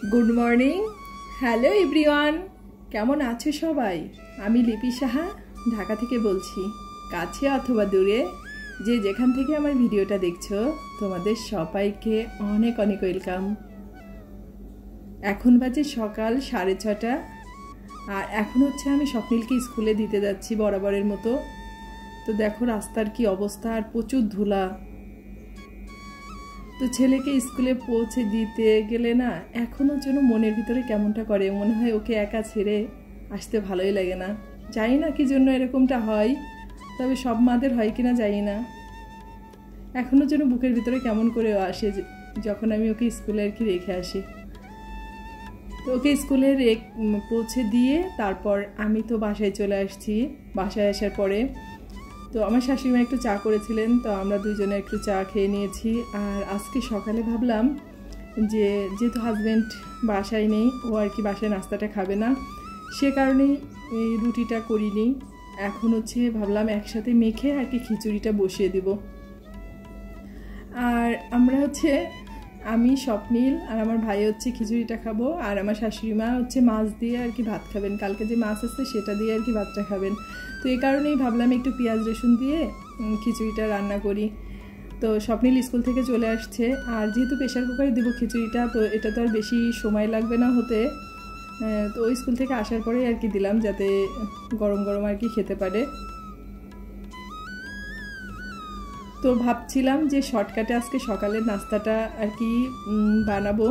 Good morning hello everyone केमन आछो सबाई आमी लिपि साहा ढाका थेके बोलছি কাছে অথবা দূরে যে যেখান থেকে আমার ভিডিওটা দেখছো তোমাদের সবাইকে অনেক অনেক ওয়েলকাম। এখন বাজে সকাল 6:30 আর এখন হচ্ছে আমি স্বপ্নিলকে স্কুলে দিতে যাচ্ছি বরাবরের মতো। তো দেখো রাস্তার কি অবস্থা আর প্রচুর ধুলা। তো ছেলেকে স্কুলে পৌঁছে দিতে গেলে না এখনো যেন মনের ভিতরে কেমনটা করে, মনে হয় ওকে একা ছেড়ে আসতে ভালোই লাগে না। জানি না কি জন্য এরকমটা হয়, তবে সব মাদের হয় কিনা জানি না। এখনো যেন বুকের ভিতরে কেমন করে আসে যখন আমি ওকে স্কুলে আর কি রেখে আসি। তো ওকে স্কুলে পৌঁছে দিয়ে তারপর আমি তো বাসায় চলে আসছি। বাসায় আসার পরে তো আমার শাশুড়িমা একটু চা করেছিলেন, তো আমরা দুইজনে একটু চা খেয়ে নিয়েছি। আর আজকে সকালে ভাবলাম যে যেহেতু হাজব্যান্ড বাসায় নেই, ও আর কি বাসায় নাস্তাটা খাবে না, সে কারণেই এই রুটিটা করিনি। এখন হচ্ছে ভাবলাম একসাথে মেখে আর কি খিচুড়িটা বসিয়ে দেব। আর আমরা হচ্ছে আমি স্বপ্নিল আর আমার ভাই হচ্ছে খিচুড়িটা খাবো, আর আমার শাশুড়িমা হচ্ছে মাছ দিয়ে আর কি ভাত খাবেন। কালকে যে মাছ আসছে সেটা দিয়ে আর কি ভাতটা খাবেন। তো এই কারণেই ভাবলাম একটু পেঁয়াজ রসুন দিয়ে খিচুড়িটা রান্না করি। তো স্বপ্নিল স্কুল থেকে চলে আসছে, আর যেহেতু প্রেশার কুকারে দেবো খিচুড়িটা, তো এটা তো আর বেশি সময় লাগবে না হতে। তো ওই স্কুল থেকে আসার পরেই আর কি দিলাম, যাতে গরম গরম আর কি খেতে পারে। তো ভাবছিলাম যে শর্টকাটে আজকে সকালের নাস্তাটা আর কি বানাবো,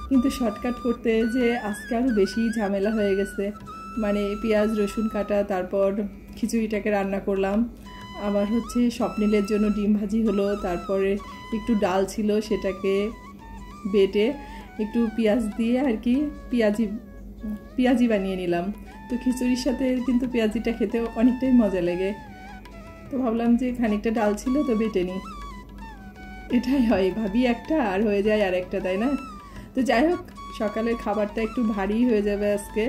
কিন্তু শর্টকাট করতে যে আজকে আরও বেশি ঝামেলা হয়ে গেছে। মানে পেঁয়াজ রসুন কাটা, তারপর খিচুড়িটাকে রান্না করলাম, আবার হচ্ছে স্বপ্নিলের জন্য ডিম ভাজি হলো, তারপরে একটু ডাল ছিল সেটাকে বেটে একটু পেঁয়াজ দিয়ে আর কি পেঁয়াজি বানিয়ে নিলাম। তো খিচুড়ির সাথে কিন্তু পেঁয়াজিটা খেতে অনেকটাই মজা লাগে। তো ভাবলাম যে খানিকটা ডাল ছিল তো বেটে নিই। এটাই হয়, ভাবি একটা আর হয়ে যায় আর একটা, তাই না? তো যাই হোক, সকালের খাবারটা একটু ভারী হয়ে যাবে আজকে।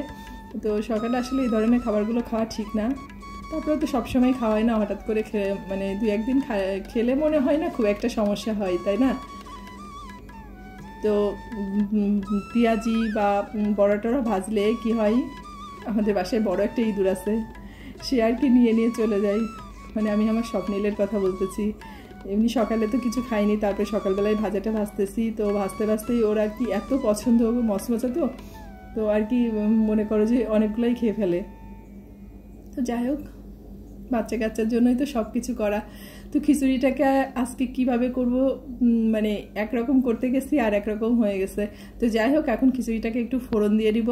তো সকালে আসলে এই ধরনের খাবারগুলো খাওয়া ঠিক না। তারপরে তো সবসময় খাওয়াই না, হঠাৎ করে মানে 2-1 দিন খেলে মনে হয় না খুব একটা সমস্যা হয়, তাই না? তো পেঁয়াজি বা বড়া টড়া ভাজলে কি হয়, আমাদের বাসায় বড় একটা ইঁদুর আছে, সে আর কি নিয়ে চলে যায়। মানে আমি আমার স্বপ্নিলের কথা বলতেছি। এমনি সকালে তো কিছু খাইনি, তারপরে সকালবেলায় ভাজাটা ভাজতেছি, তো ভাজতে ভাজতেই ওর আর কি এত পছন্দ মচমচা, তো আর কি মনে করো যে অনেকগুলোই খেয়ে ফেলে। তো যাই হোক, বাচ্চা কাচ্চার জন্যই তো সব কিছু করা। তো খিচুড়িটাকে আজকে কিভাবে করব, মানে একরকম করতে গেছি আর একরকম হয়ে গেছে। তো যাই হোক, এখন খিচুড়িটাকে একটু ফোড়ন দিয়ে দিব,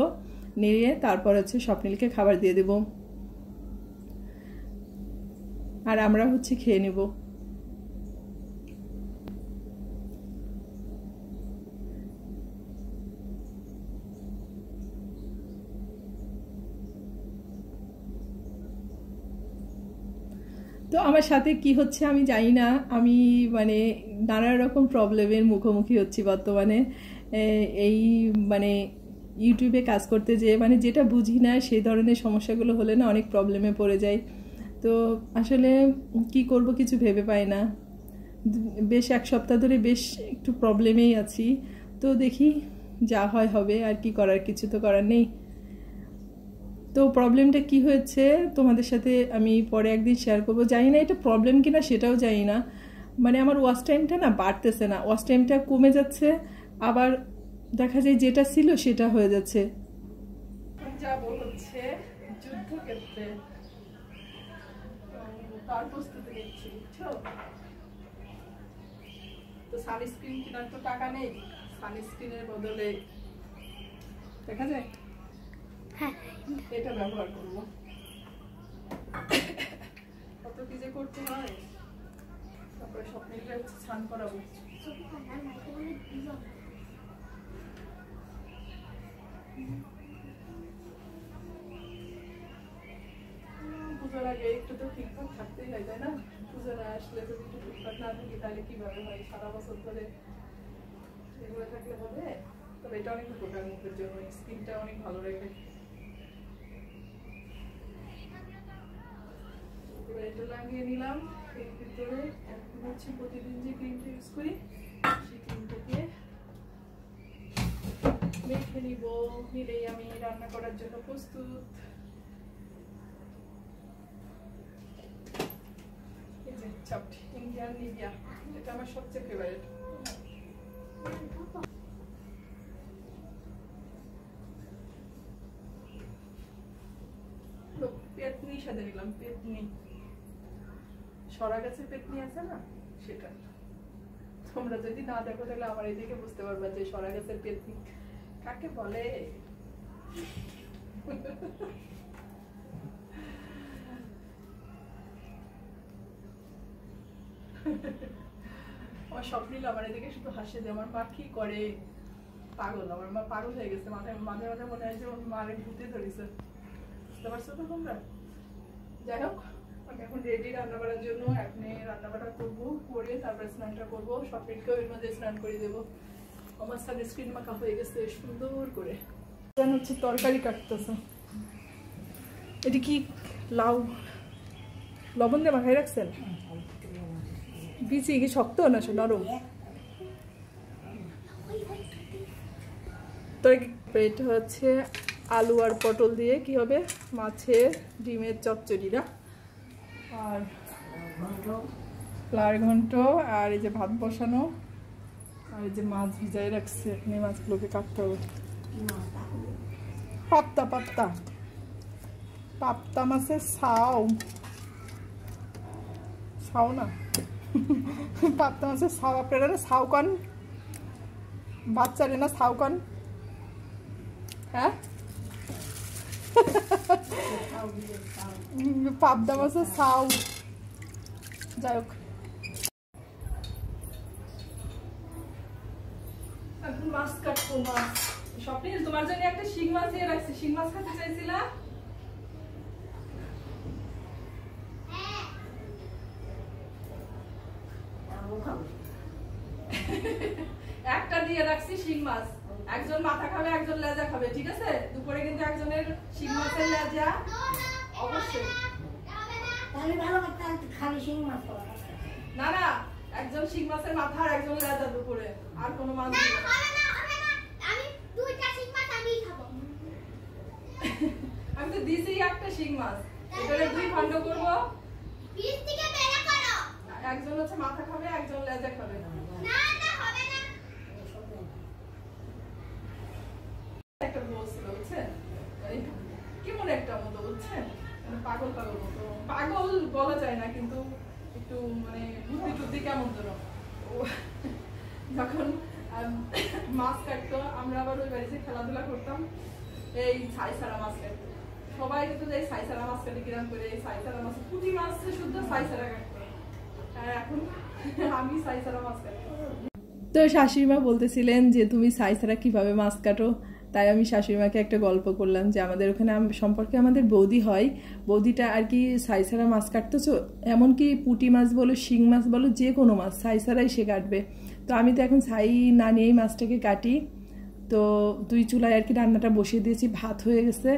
নেড়ে তারপর হচ্ছে স্বপ্নিলকে খাবার দিয়ে দেব, আর আমরা হচ্ছে খেয়ে নেব। তো আমার সাথে কি হচ্ছে আমি জানি না, আমি মানে নানা রকম প্রবলেমের মুখোমুখি হচ্ছি বর্তমানে। এই মানে ইউটিউবে কাজ করতে যেয়ে মানে যেটা বুঝি না সেই ধরনের সমস্যাগুলো হলে না অনেক প্রবলেমে পড়ে যায়। তো আসলে কি করব কিছু ভেবে পাই না। বেশ 1 সপ্তাহ ধরে বেশ একটু প্রবলেমেই আছি। তো দেখি যা হয় হবে, আর কি করার, কিছু তো করার নেই। তো প্রবলেমটা কি হয়েছে তোমাদের সাথে আমি পরে একদিন শেয়ার করব। জানি না এটা প্রবলেম কিনা সেটাও জানি না। মানে আমার ওয়াচ টাইমটা না বাড়তেছে না, ওয়াচ টাইমটা কমে যাচ্ছে, আবার দেখা যায় যেটা ছিল সেটা হয়ে যাচ্ছে। যাবো হচ্ছে যুদ্ধক্ষেত্রে, তার প্রস্তুতি নিচ্ছি, বুঝছো? তো সানস্ক্রিন কেনার তো টাকা নেই, সানস্ক্রিনের বদলে দেখা যায় এটা ব্যবহার করবো। কত কি যে করতে হয়। তারপরে স্বপ্নিলটা হচ্ছে স্নান করাবো। পূজার আগে একটু তো ঠিকঠাক থাকতেই হয়, তাই না? পূজা না আসলে যদি একটু ঠিকঠাক না থাকি তাহলে কিভাবে হয়? সারা বছর ধরে এগুলো থাকলে হবে? তবে এটা অনেক উপকার মুখের জন্য, স্কিনটা অনেক ভালো রাখে। এটা লাগিয়ে নিলাম এর ভিতরে। এখন হচ্ছে প্রতিদিন যে ক্রিমটা ইউজ করি সেই ক্রিমটাকে মেখে নিব, নিলেই আমি রান্না করার জন্য প্রস্তুত। এই যে চাপটি ইন্ডিয়ান নিভিয়া, এটা আমার সবচেয়ে ফেভারিট। পেতনি সাথে নিলাম, পেতনি সরা গাছের পেতনি আছে না সেটা। তোমরা যদি না দেখো তাহলে আমার এই দিকে বুঝতে পারবা যে সরা গাছের পেতনি কাকে বলে। আমার স্বপ্নিল আমার এদিকে শুধু হাসে যে আমার মা কি করে, পাগল। আমার মা পাগল হয়ে গেছে, মাঝে মাঝে মাঝে মনে হয় যে ওর মারে ভূতে ধরেছে, বুঝতে পারছো তো তোমরা। যাই হোক, আমি এখন রেডি রান্না করার জন্য। এখন রান্না বান্না করবো, করে তারপরে স্নানটা করবো। স্বপ্নিলকেও এর মধ্যে স্নান করে দেবো। আমার সানস্ক্রিন মাখা হয়ে গেছে সুন্দর করে। হচ্ছে তরকারি কাটতেছে। এটি কি লাউ লবণ দিয়ে মাখাই রাখছেন? বিচি কি শক্ত না নরম? তো এটা হচ্ছে আলু আর পটল দিয়ে কি হবে, মাছের ডিমের চচ্চড়ি না, আর লাউ ঘন্ট, আর এই যে ভাত বসানো, আর এই যে মাছ ভিজাই রাখছে। এখন এই মাছগুলোকে কাটতে হবে। পাপ্তা পাপ্তা পাপ্তা মাছের ছাও, ছাও না পাপ্তা মাছের ছাও। আপনারা না ছাও কন, বাচ্চারে না ছাও কন? হ্যাঁ, পাবদা মাছের ছাও। যাই হোক, এখন মাছ কাটবো। মাছ স্বপ্নিল তোমার জন্য একটা শিং মাছ দিয়ে রাখছি। শিং মাছ খেতে চাইছিলা? একটা দিয়ে রাখছি শিং মাছ। একজন মাথা খাবে, একজন লেজা খাবে, ঠিক আছে? দুপুরে কিন্তু একজনের শিং মাছের লেজা অবশ্যই। না না, একজন শিং মাছের মাথা আর একজন লেজা দুপুরে, আর কোনো মাছ দিবে না। আমি তো দিছি একটা শিং মাছ, এটারে দুই খণ্ড করব। একজন হচ্ছে মাথা খাবে, একজন লেজা খাবে। একটা বলছিল বুঝছেন, কেমন একটা মতো বুঝছেন, পাগল পাগল মতো। পাগল বলা যায় না, কিন্তু একটু মানে বুদ্ধি টুদ্ধি কেমন যেন। যখন মাছ কাটতো, আমরা আবার ওই বাড়িতে খেলাধুলা করতাম, এই ছাই ছাড়া মাছ কাটতো। সবাই কিন্তু এই ছাই ছাড়া মাছ কাটে কিরাম করে, এই ছাই ছাড়া মাছ, পুঁটি মাছ শুদ্ধ ছাই ছাড়া কাটতো। আর এখন আমি ছাই ছাড়া মাছ কাটতো। তো শাশুড়িমা বলতেছিলেন যে তুমি ছাই ছাড়া কিভাবে মাছ কাটো। তাই আমি শাশুড়িমাকে একটা গল্প করলাম যে আমাদের ওখানে সম্পর্কে আমাদের বৌদি হয়, বৌদিটা আর কি ছাই ছাড়া মাছ কাটতেছো, এমনকি পুঁটি মাছ বলো, শিং মাছ বলো, যে কোনো মাছ ছাই ছাড়াই সে কাটবে। তো আমি তো এখন ছাই না নিয়েই মাছটাকে কাটি। তো দুই চুলায় আর কি রান্নাটা বসিয়ে দিয়েছি, ভাত হয়ে গেছে।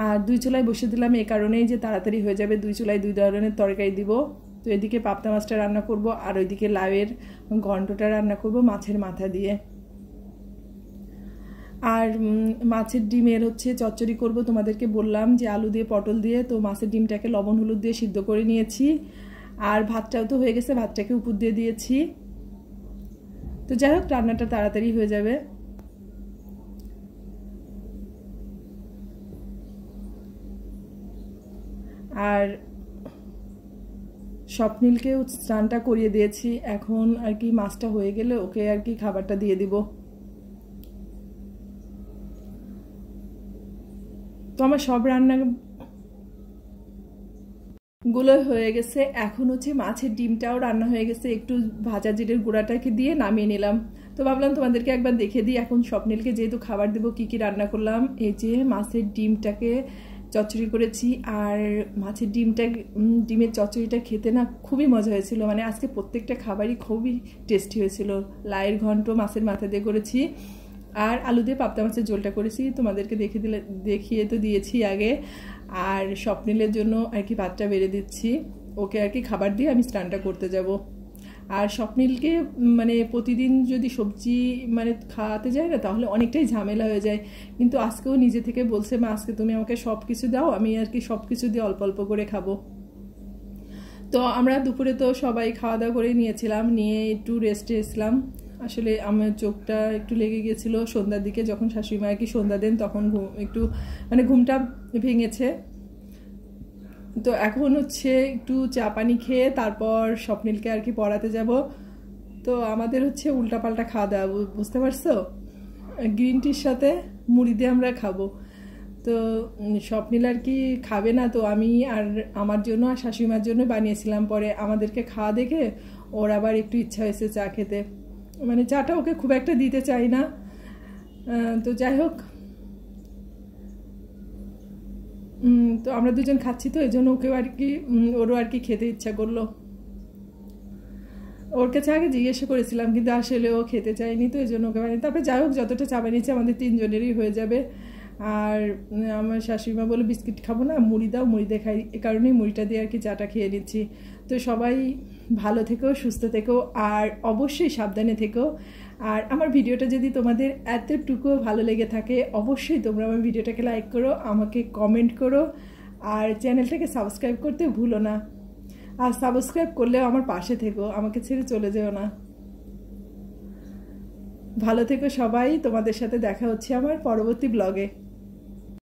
আর দুই চুলায় বসিয়ে দিলাম এই কারণেই যে তাড়াতাড়ি হয়ে যাবে, দুই চুলায় দুই ধরনের তরকারি দিব। তো এদিকে পাবদা মাছটা রান্না করব, আর ওইদিকে লাউয়ের ঘন্টটা রান্না করব মাছের মাথা দিয়ে। আর মাছের ডিমের হচ্ছে চচ্চড়ি করব। তোমাদেরকে বললাম যে আলু দিয়ে পটল দিয়ে, তো মাছের ডিমটাকে লবণ হলুদ দিয়ে সিদ্ধ করে নিয়েছি। আর ভাতটাও তো হয়ে গেছে, ভাতটাকে উপর দিয়ে দিয়েছি। তো যাই হোক, রান্নাটা তাড়াতাড়ি হয়ে যাবে। আর স্বপ্নিলকেও স্নানটা করিয়ে দিয়েছি। এখন আর কি মাছটা হয়ে গেলে ওকে আর কি খাবারটা দিয়ে দিব। তো আমার সব রান্না গুলো হয়ে গেছে। এখন হচ্ছে মাছের ডিমটাও রান্না হয়ে গেছে, একটু ভাজা জিরের গুঁড়াটাকে দিয়ে নামিয়ে নিলাম। তো ভাবলাম তোমাদেরকে একবার দেখে দিই এখন স্বপ্নিলকে যেহেতু খাবার দেবো কি কি রান্না করলাম। এই যে মাছের ডিমটাকে চচ্চড়ি করেছি, আর মাছের ডিমের চচ্চড়িটা খেতে না খুবই মজা হয়েছিল। মানে আজকে প্রত্যেকটা খাবারই খুবই টেস্টি হয়েছিল। লাউয়ের ঘন্ট মাছের মাথা দিয়ে করেছি, আর আলু দিয়ে পাবদা মাছের ঝোলটা করেছি। তোমাদেরকে দেখিয়ে তো দিয়েছি আগে। আর স্বপ্নিলের জন্য আর কি ভাতটা বেড়ে দিচ্ছি, ওকে আর কি খাবার দিয়ে আমি স্নানটা করতে যাব। আর স্বপ্নিলকে মানে প্রতিদিন যদি সবজি মানে খাওয়াতে যায় না তাহলে অনেকটাই ঝামেলা হয়ে যায়, কিন্তু আজকেও নিজে থেকে বলছে মা আজকে তুমি আমাকে সব কিছু দাও, আমি আর কি সব কিছু দিয়ে অল্প অল্প করে খাবো। তো আমরা দুপুরে তো সবাই খাওয়া দাওয়া করে নিয়েছিলাম, নিয়ে একটু রেস্টে এসলাম। আসলে আমার চোখটা একটু লেগে গিয়েছিল সন্ধ্যার দিকে, যখন শাশুড়ি মা আর কি সন্ধ্যা দেন তখন একটু মানে ঘুমটা ভেঙেছে। তো এখন হচ্ছে একটু চা পানি খেয়ে তারপর স্বপ্নিলকে আর কি পড়াতে যাব। তো আমাদের হচ্ছে উল্টাপাল্টা খাওয়া দাওয়া, বুঝতে পারছো, গ্রিন টির সাথে মুড়ি দিয়ে আমরা খাবো। তো স্বপ্নিল আর কি খাবে না, তো আমি আর আমার জন্য আর শাশুড়িমার জন্য বানিয়েছিলাম। পরে আমাদেরকে খাওয়া দেখে ওর আবার একটু ইচ্ছা হয়েছে চা খেতে, মানে চাটা ওকে খুব একটা দিতে চাই না। তো যাই হোক, তো আমরা দুজন খাচ্ছি, তো এই জন্য ওকেও আর কি ওরও আর কি খেতে ইচ্ছা করলো। ওর কাছে আগে জিজ্ঞেস করেছিলাম কিন্তু আসলে ও খেতে চায়নি, তো এই জন্য ওকে বানিয়ে, তারপরে যাই হোক যতটা চা বানিয়েছে আমাদের তিনজনেরই হয়ে যাবে। আর আমার শাশুড়িমা বলে বিস্কিট খাবো না, মুড়ি দাও, মুড়ি দিয়ে খাই, এ কারণেই মুড়িটা দিয়ে আর কি চাটা খেয়ে নিচ্ছি। তো সবাই ভালো থেকো, সুস্থ থেকো, আর অবশ্যই সাবধানে থেকো। আর আমার ভিডিওটা যদি তোমাদের এতটুকু ভালো লেগে থাকে অবশ্যই তোমরা আমার ভিডিওটাকে লাইক করো, আমাকে কমেন্ট করো, আর চ্যানেলটাকে সাবস্ক্রাইব করতে ভুলো না। আর সাবস্ক্রাইব করলেও আমার পাশে থেকো, আমাকে ছেড়ে চলে যেও না। ভালো থেকো সবাই, তোমাদের সাথে দেখা হচ্ছে আমার পরবর্তী ব্লগে।